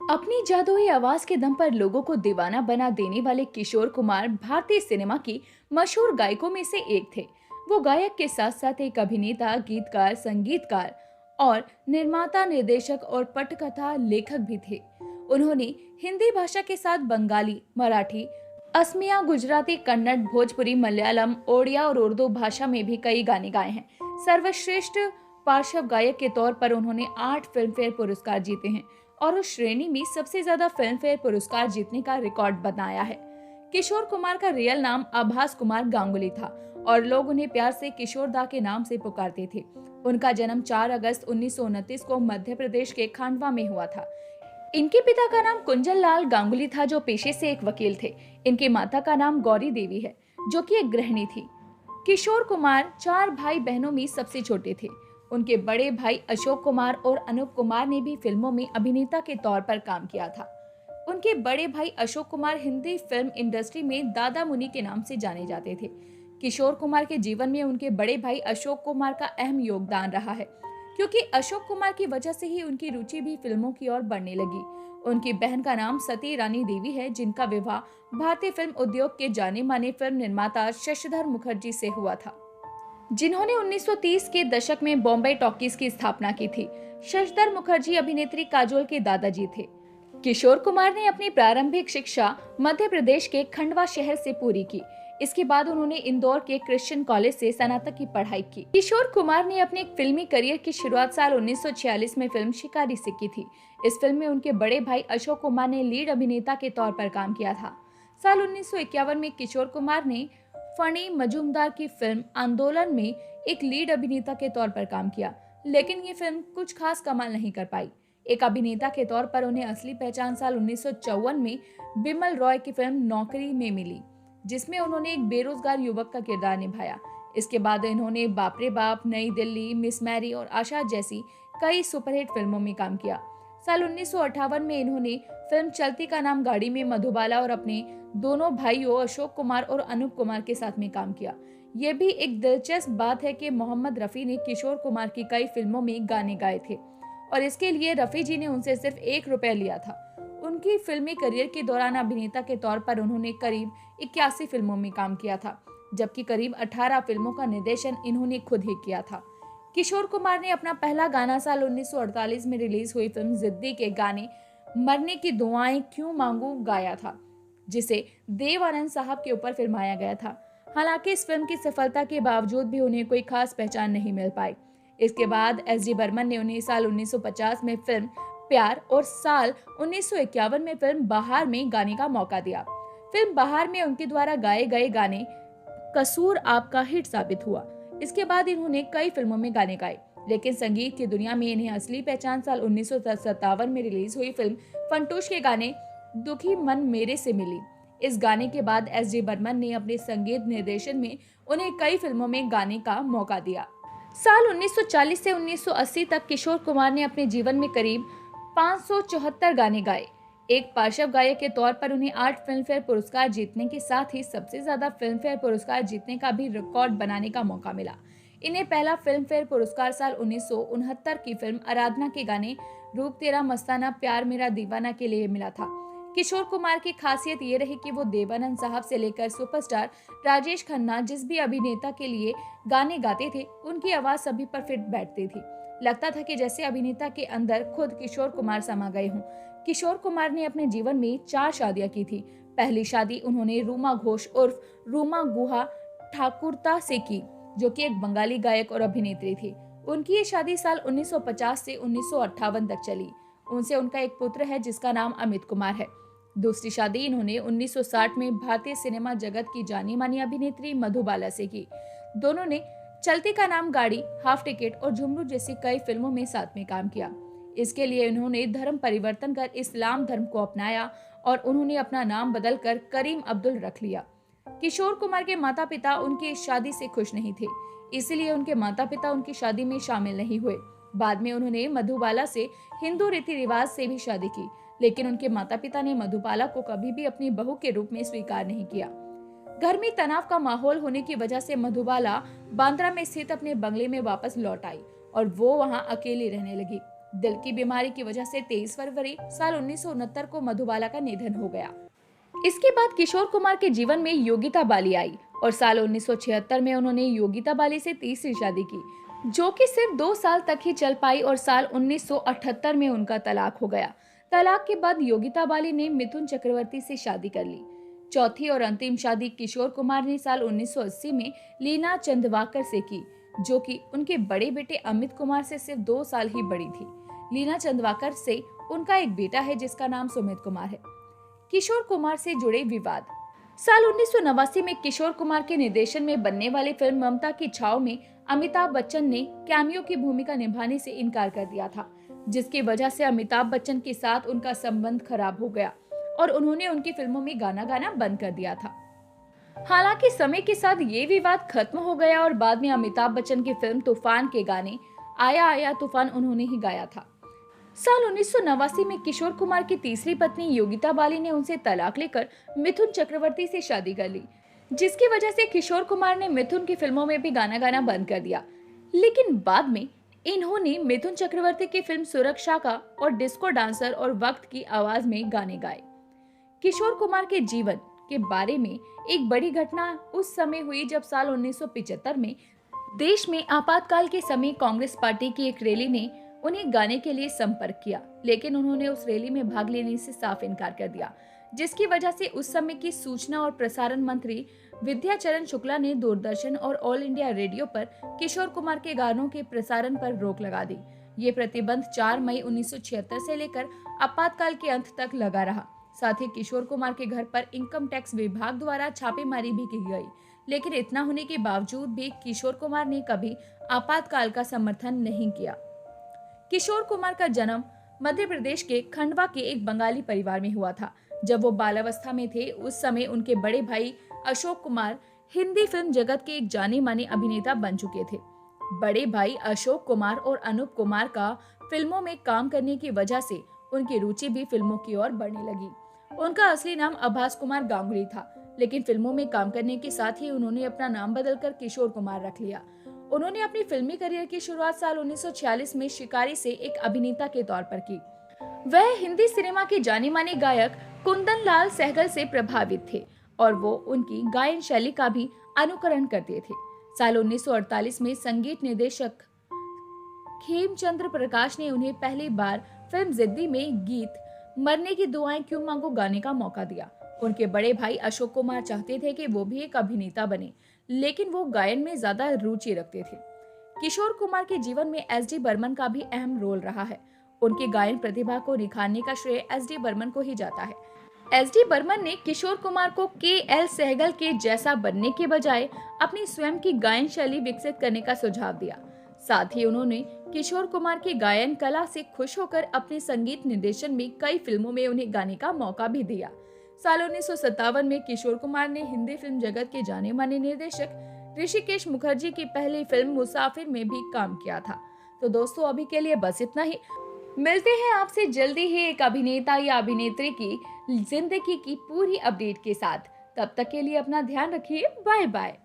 अपनी जादुई आवाज के दम पर लोगों को दीवाना बना देने वाले किशोर कुमार भारतीय सिनेमा की मशहूर गायकों में से एक थे। वो गायक के साथ साथ एक अभिनेता, गीतकार, संगीतकार और निर्माता, निर्देशक और पटकथा लेखक भी थे। उन्होंने हिंदी भाषा के साथ बंगाली, मराठी, असमिया, गुजराती, कन्नड़, भोजपुरी, मलयालम, ओडिया और उर्दू भाषा में भी कई गाने गाए हैं। सर्वश्रेष्ठ पार्श्व गायक के तौर पर उन्होंने 8 फिल्म फेयर पुरस्कार जीते हैं और उस श्रेणी में सबसे ज्यादा फिल्म फेयर पुरस्कार जीतने का रिकॉर्ड बनाया है। किशोर कुमार का रियल नाम आभास कुमार गांगुली था और लोग उन्हें प्यार से किशोर दा के नाम से पुकारते थे। उनका जन्म 4 अगस्त 1929 को मध्य प्रदेश के खंडवा में हुआ था। इनके पिता का नाम कुंजल लाल गांगुली था, जो पेशे से एक वकील थे। इनके माता का नाम गौरी देवी है, जो कि एक गृहिणी थी। किशोर कुमार 4 भाई बहनों में सबसे छोटे थे। उनके बड़े भाई अशोक कुमार और अनूप कुमार ने भी फिल्मों में अभिनेता के तौर पर काम किया था। उनके बड़े भाई अशोक कुमार हिंदी फिल्म इंडस्ट्री में दादा मुनि के नाम से जाने जाते थे। किशोर कुमार के जीवन में उनके बड़े भाई अशोक कुमार का अहम योगदान रहा है, क्योंकि अशोक कुमार की वजह से ही उनकी रुचि भी फिल्मों की ओर बढ़ने लगी। उनकी बहन का नाम सती रानी देवी है, जिनका विवाह भारतीय फिल्म उद्योग के जाने माने फिल्म निर्माता शशिधर मुखर्जी से हुआ था, जिन्होंने 1930 के दशक में बॉम्बे टॉकीज की स्थापना की थी। शशिधर मुखर्जी अभिनेत्री काजोल के दादाजी थे। किशोर कुमार ने अपनी प्रारंभिक शिक्षा मध्य प्रदेश के खंडवा शहर से पूरी की। इसके बाद उन्होंने इंदौर के क्रिश्चियन कॉलेज से स्नातक की पढ़ाई की। किशोर कुमार ने अपने फिल्मी करियर की शुरुआत साल 1946 में फिल्म शिकारी से की थी। इस फिल्म में उनके बड़े भाई अशोक कुमार ने लीड अभिनेता के तौर पर काम किया था। साल 1951 में किशोर कुमार ने फणी मजूमदार की फिल्म आंदोलन में एक लीड अभिनेता के तौर पर काम किया, लेकिन ये फिल्म कुछ खास कमाल नहीं कर पाई। एक अभिनेता के तौर पर उन्हें असली पहचान साल 1954 में बिमल रॉय की फिल्म नौकरी में मिली, जिसमें उन्होंने एक बेरोजगार युवक का किरदार निभाया। इसके बाद इन्होंने बाप रे बाप, नई दिल्ली, मिस मैरी और आशा जैसी कई सुपरहिट फिल्मों में काम किया। साल 1958 में इन्होंने फिल्म चलती का नाम गाड़ी में मधुबाला और अपने दोनों भाइयों अशोक कुमार और अनूप कुमार के साथ में काम किया। यह भी एक दिलचस्प बात है कि मोहम्मद रफी ने किशोर कुमार की कई फिल्मों में गाने गाए थे और इसके लिए रफी जी ने उनसे सिर्फ ₹1 लिया था। उनकी फिल्मी करियर के दौरान अभिनेता के तौर पर उन्होंने करीब 81 फिल्मों में काम किया था, जबकि करीब 18 फिल्मों का निर्देशन इन्होंने खुद ही किया था। किशोर कुमार ने अपना पहला गाना साल 1948 में रिलीज हुई फिल्म जिद्दी के गाने मरने की दुआएं क्यों मांगू गाया था, जिसे देव आनंद साहब के ऊपर फिल्माया गया था। हालांकि इस फिल्म की सफलता के बावजूद भी उन्हें कोई खास पहचान नहीं मिल पाई। इसके बाद एस डी बर्मन ने उन्हें साल 1950 में फिल्म प्यार और साल 1951 में फिल्म बहार में गाने का मौका दिया। फिल्म बहार में उनके द्वारा गाए गए गाने कसूर आपका हिट साबित हुआ। इसके बाद इन्होंने कई फिल्मों में गाने गाए, लेकिन संगीत की दुनिया में इन्हें असली पहचान साल 1957 में रिलीज हुई फिल्म फंटूश के गाने दुखी मन मेरे से मिली। इस गाने के बाद एस डी बर्मन ने अपने संगीत निर्देशन में उन्हें कई फिल्मों में गाने का मौका दिया। साल 1940 से 1980 तक किशोर कुमार ने अपने जीवन में करीब 574 गाने गाए। एक पार्श्व गायक के तौर पर उन्हें 8 फिल्म फेयर पुरस्कार जीतने के साथ ही सबसे ज्यादा फिल्म फेयर पुरस्कार जीतने का भी रिकॉर्ड बनाने का मौका मिला। इन्हें पहला फिल्म फेयर पुरस्कार साल 1969 की फिल्म आराधना के गाने रूप तेरा मस्ताना प्यार मेरा दीवाना के लिए मिला था। किशोर कुमार की खासियत ये रही कि वो देवानंद साहब से लेकर सुपरस्टार राजेश खन्ना जिस भी अभिनेता के लिए गाने गाते थे, उनकी आवाज सभी पर फिट बैठती थी। लगता था कि जैसे अभिनेता के अंदर खुद किशोर कुमार समा गए हों। किशोर कुमार ने अपने जीवन में 4 शादियां की थी। पहली शादी उन्होंने रूमा घोष उर्फ रूमा गुहा ठाकुरता से की, जो कि एक बंगाली गायक और अभिनेत्री थी। उनकी ये शादी साल 1950 से 1958 तक चली। उनसे उनका एक पुत्र है जिसका नाम अमित कुमार है। दूसरी शादी इन्होंने 1960 में भारतीय सिनेमा जगत की जानी मानी अभिनेत्री मधुबाला से की। दोनों ने चलती का नाम गाड़ी, हाफ टिकट और झुमरू जैसी कई फिल्मों में साथ में काम किया। इसके लिए उन्होंने धर्म परिवर्तन कर इस्लाम धर्म को अपनाया और उन्होंने अपना नाम बदलकर करीम अब्दुल रख लिया। किशोर कुमार के माता पिता उनकी इस शादी से खुश नहीं थे, इसलिए उनके माता पिता उनकी शादी में शामिल नहीं हुए। बाद में उन्होंने मधुबाला से हिंदू रीति रिवाज से भी शादी की, लेकिन उनके माता पिता ने मधुबाला को कभी भी अपनी बहू के रूप में स्वीकार नहीं किया। घर में तनाव का माहौल होने की वजह से मधुबाला बांद्रा में स्थित अपने बंगले में वापस लौट आई और वो वहां अकेली रहने लगी। दिल की बीमारी की वजह से 23 फरवरी साल 1969 को मधुबाला का निधन हो गया। इसके बाद किशोर कुमार के जीवन में योगिता बाली आई और साल 1976 में उन्होंने योगिता बाली से तीसरी शादी की, जो कि सिर्फ 2 साल तक ही चल पाई और साल 1978 में उनका तलाक हो गया। तलाक के बाद योगिता बाली ने मिथुन चक्रवर्ती से शादी कर ली। चौथी और अंतिम शादी किशोर कुमार ने साल 1980 में लीना चंदवाकर से की, जो कि उनके बड़े बेटे अमित कुमार से सिर्फ 2 साल ही बड़ी थी। लीना चंदवाकर से उनका एक बेटा है जिसका नाम सुमित कुमार है। किशोर कुमार से जुड़े विवाद। साल 1989 में किशोर कुमार के निर्देशन में बनने वाली फिल्म ममता की छाव में अमिताभ बच्चन ने कैमियो की भूमिका निभाने से इनकार कर दिया था, जिसकी वजह से अमिताभ बच्चन के साथ उनका संबंध खराब हो गया और उन्होंने उनकी फिल्मों में गाना गाना बंद कर दिया था। हालांकि समय के साथ ये विवाद खत्म हो गया और बाद में अमिताभ बच्चन की फिल्म तूफान के गाने आया आया तूफान उन्होंने ही गाया था। साल 1989 में किशोर कुमार की तीसरी पत्नी योगिता बाली ने उनसे तलाक लेकर मिथुन चक्रवर्ती से शादी कर ली, जिसकी वजह से किशोर कुमार ने मिथुन की फिल्मों में भी गाना गाना बंद कर दिया। लेकिन बाद में इन्होंने मिथुन चक्रवर्ती की फिल्म सुरक्षा का और डिस्को डांसर और वक्त की आवाज में गाने गाए। किशोर कुमार के जीवन के बारे में एक बड़ी घटना उस समय हुई जब साल 1975 में देश में आपातकाल के समय कांग्रेस पार्टी की एक रैली ने उन्हें गाने के लिए संपर्क किया, लेकिन उन्होंने उस रैली में भाग लेने से साफ इनकार कर दिया, जिसकी वजह से उस समय की सूचना और प्रसारण मंत्री विद्याचरण शुक्ला ने दूरदर्शन और ऑल इंडिया रेडियो पर किशोर कुमार के गानों के प्रसारण पर रोक लगा दी। ये प्रतिबंध 4 मई 1976 से लेकर आपातकाल के अंत तक लगा रहा। साथ ही किशोर कुमार के घर पर इनकम टैक्स विभाग द्वारा छापेमारी भी की गई, लेकिन इतना होने के बावजूद भी किशोर कुमार ने कभी आपातकाल का समर्थन नहीं किया। किशोर कुमार का जन्म मध्य प्रदेश के खंडवा के एक बंगाली परिवार में हुआ था। जब वो बालावस्था में थे उस समय उनके बड़े भाई अशोक कुमार हिंदी फिल्म जगत के एक जाने माने अभिनेता बन चुके थे। बड़े भाई अशोक कुमार और अनूप कुमार का फिल्मों में काम करने की वजह से उनकी रुचि भी फिल्मों की ओर बढ़ने लगी। उनका असली नाम आभास कुमार गांगुली था, लेकिन फिल्मों में काम करने के साथ ही उन्होंने अपना नाम बदलकर किशोर कुमार रख लिया। उन्होंने अपनी फिल्मी करियर की शुरुआत साल 1946 में शिकारी से एक अभिनेता के तौर पर की। वह हिंदी सिनेमा के जाने माने गायक कुंदन लाल सहगल से प्रभावित थे और वो उनकी गायन शैली का भी अनुकरण करते थे। साल 1948 में संगीत निर्देशक खेमचंद्र प्रकाश ने उन्हें पहली बार फिल्म जिद्दी में गीत मरने की दुआएं क्यों मांगो गाने का मौका दिया। उनके बड़े भाई अशोक कुमार चाहते थे कि वो भी एक अभिनेता बने, लेकिन वो गायन में ज्यादा रुचि रखते थे। किशोर कुमार के जीवन में एस.डी. बर्मन का भी अहम रोल रहा है। उनकी गायन प्रतिभा को निखारने का श्रेय एस.डी. बर्मन को ही जाता है। एस.डी. बर्मन ने किशोर कुमार को के.एल. सहगल के जैसा बनने के बजाय अपनी स्वयं की गायन शैली विकसित करने का सुझाव दिया। साथ ही उन्होंने किशोर कुमार की गायन कला से खुश होकर अपने संगीत निर्देशन में कई फिल्मों में उन्हें गाने का मौका भी दिया। साल 1957 में किशोर कुमार ने हिंदी फिल्म जगत के जाने माने निर्देशक ऋषिकेश मुखर्जी की पहली फिल्म मुसाफिर में भी काम किया था। तो दोस्तों अभी के लिए बस इतना ही। मिलते हैं आपसे जल्दी ही एक अभिनेता या अभिनेत्री की जिंदगी की पूरी अपडेट के साथ। तब तक के लिए अपना ध्यान रखिए। Bye bye.